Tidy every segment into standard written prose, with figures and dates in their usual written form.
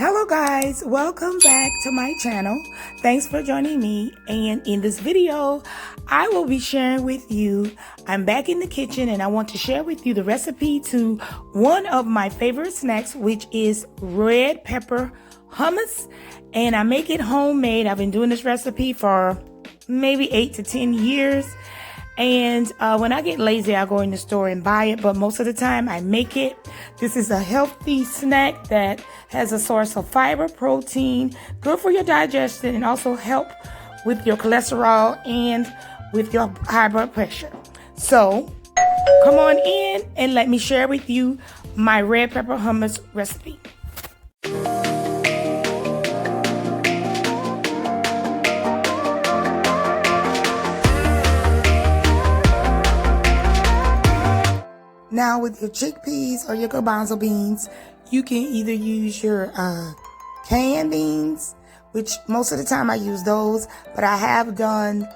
Hello guys, welcome back to my channel. Thanks for joining me, and in this video I will be sharing with you, I'm back in the kitchen and I want to share with you the recipe to one of my favorite snacks, which is red pepper hummus, and I make it homemade. I've been doing this recipe for maybe 8 to 10 years. And when I get lazy, I go in the store and buy it, but most of the time I make it. This is a healthy snack that has a source of fiber, protein, good for your digestion, and also help with your cholesterol and with your high blood pressure. So come on in and let me share with you my red pepper hummus recipe. Now with your chickpeas or your garbanzo beans, you can either use your canned beans, which most of the time I use those, but I have done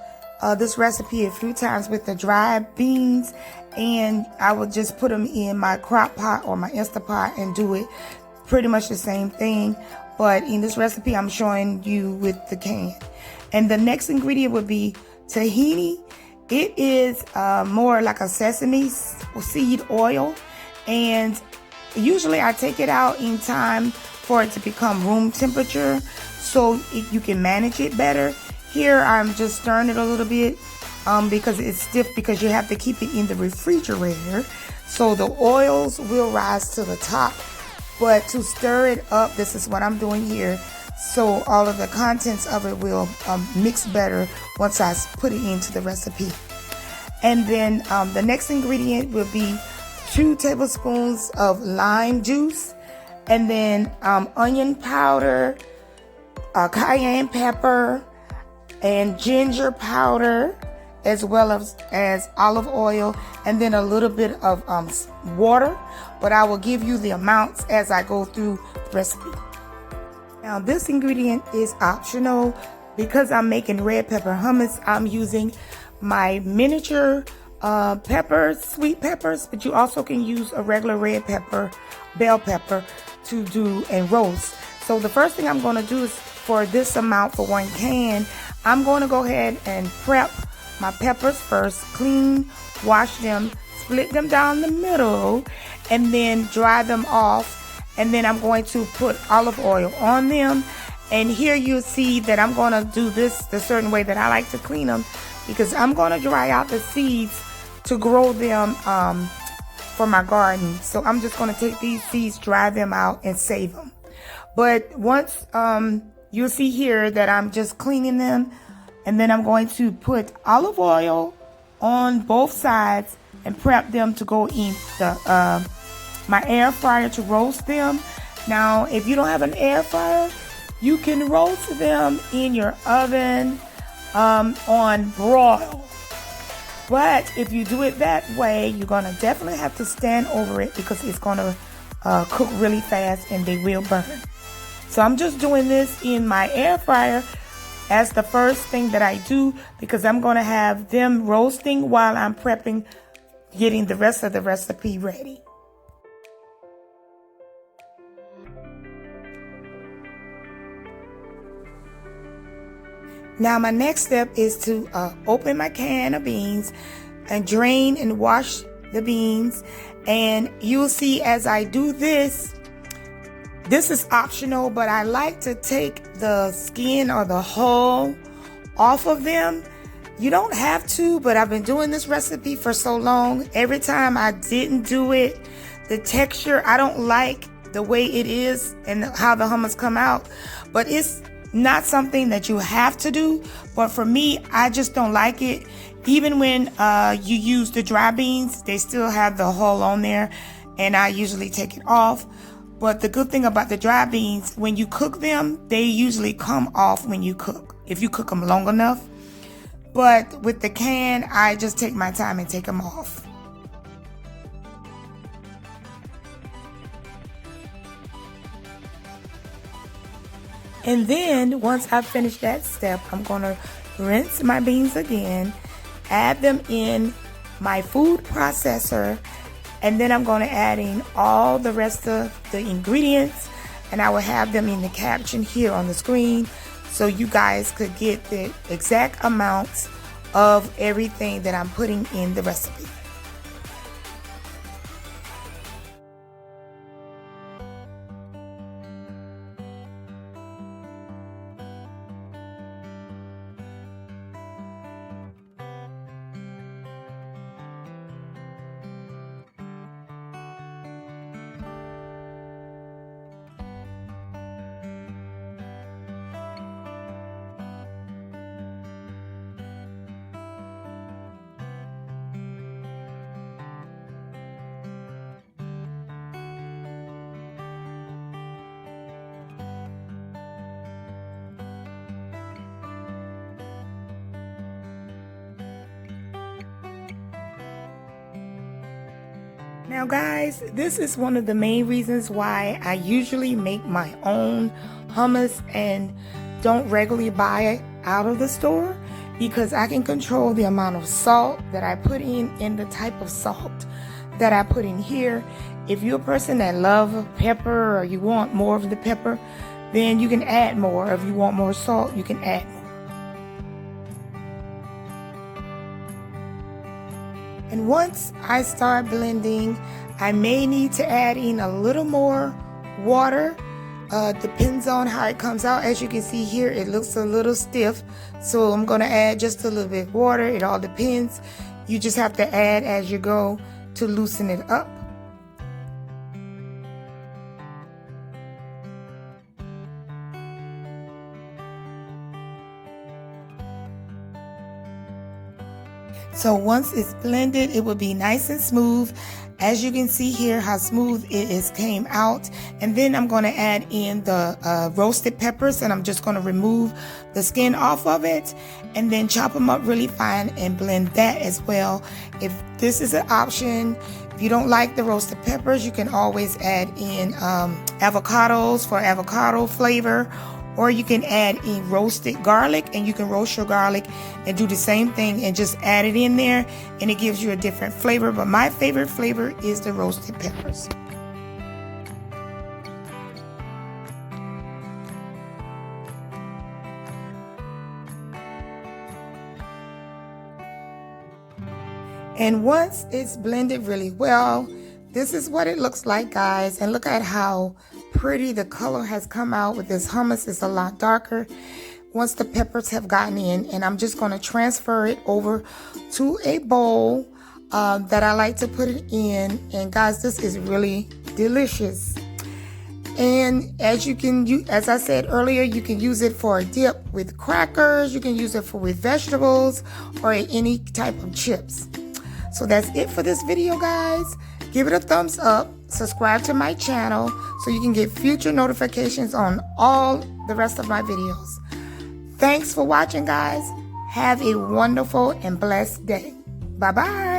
this recipe a few times with the dry beans, and I would just put them in my crock pot or my Instant Pot and do it pretty much the same thing. But in this recipe, I'm showing you with the can. And the next ingredient would be tahini. It is more like a sesame seed oil, and usually I take it out in time for it to become room temperature so you can manage it better. Here I'm just stirring it a little bit because it's stiff, because you have to keep it in the refrigerator so the oils will rise to the top. But to stir it up, this is what I'm doing here, so all of the contents of it will mix better once I put it into the recipe. And then the next ingredient will be 2 tablespoons of lime juice, and then onion powder, cayenne pepper, and ginger powder, as well as olive oil, and then a little bit of water. But I will give you the amounts as I go through the recipe. Now this ingredient is optional. Because I'm making red pepper hummus, I'm using my miniature peppers, sweet peppers, but you also can use a regular red pepper, bell pepper, to do and roast. So the first thing I'm going to do is, for this amount for 1 can, I'm going to go ahead and prep my peppers first, clean, wash them, split them down the middle, and then dry them off. And then I'm going to put olive oil on them. And here you see that I'm going to do this the certain way that I like to clean them, because I'm going to dry out the seeds to grow them for my garden. So I'm just going to take these seeds, dry them out, and save them. But once you'll see here that I'm just cleaning them, and then I'm going to put olive oil on both sides and prep them to go in my air fryer to roast them. Now, if you don't have an air fryer, you can roast them in your oven on broil. But if you do it that way, you're going to definitely have to stand over it, because it's going to cook really fast and they will burn. So I'm just doing this in my air fryer as the first thing that I do, because I'm going to have them roasting while I'm prepping, getting the rest of the recipe ready. Now my next step is to open my can of beans and drain and wash the beans. And you'll see as I do this, this is optional, but I like to take the skin or the hull off of them. You don't have to, but I've been doing this recipe for so long. Every time I didn't do it, the texture, I don't like the way it is and how the hummus come out. But it's not something that you have to do, but for me, I just don't like it. Even when you use the dry beans, they still have the hull on there, and I usually take it off. But the good thing about the dry beans, when you cook them, they usually come off when you cook, if you cook them long enough. But with the can, I just take my time and take them off. And then once I finish that step, I'm going to rinse my beans again, add them in my food processor, and then I'm going to add in all the rest of the ingredients and I will have them in the caption here on the screen so you guys could get the exact amounts of everything that I'm putting in the recipe. Now guys, this is one of the main reasons why I usually make my own hummus and don't regularly buy it out of the store, because I can control the amount of salt that I put in and the type of salt that I put in here. If you're a person that loves pepper or you want more of the pepper, then you can add more. If you want more salt, you can add more. And once I start blending, I may need to add in a little more water. Depends on how it comes out. As you can see here, it looks a little stiff, so I'm going to add just a little bit of water. It all depends. You just have to add as you go to loosen it up. So once it's blended, it will be nice and smooth. As you can see here how smooth it is came out. And then I'm going to add in the roasted peppers, and I'm just going to remove the skin off of it and then chop them up really fine and blend that as well. If this is an option, if you don't like the roasted peppers, you can always add in avocados for avocado flavor. Or you can add in roasted garlic, and you can roast your garlic and do the same thing and just add it in there, and it gives you a different flavor. But my favorite flavor is the roasted peppers. And once it's blended really well, this is what it looks like, guys. And look at how pretty the color has come out with this hummus. It's a lot darker once the peppers have gotten in. And I'm just going to transfer it over to a bowl that I like to put it in. And guys, this is really delicious. And as I said earlier, you can use it for a dip with crackers. You can use it with vegetables or any type of chips. So that's it for this video, guys. Give it a thumbs up, subscribe to my channel so you can get future notifications on all the rest of my videos. Thanks for watching, guys. Have a wonderful and blessed day. Bye-bye.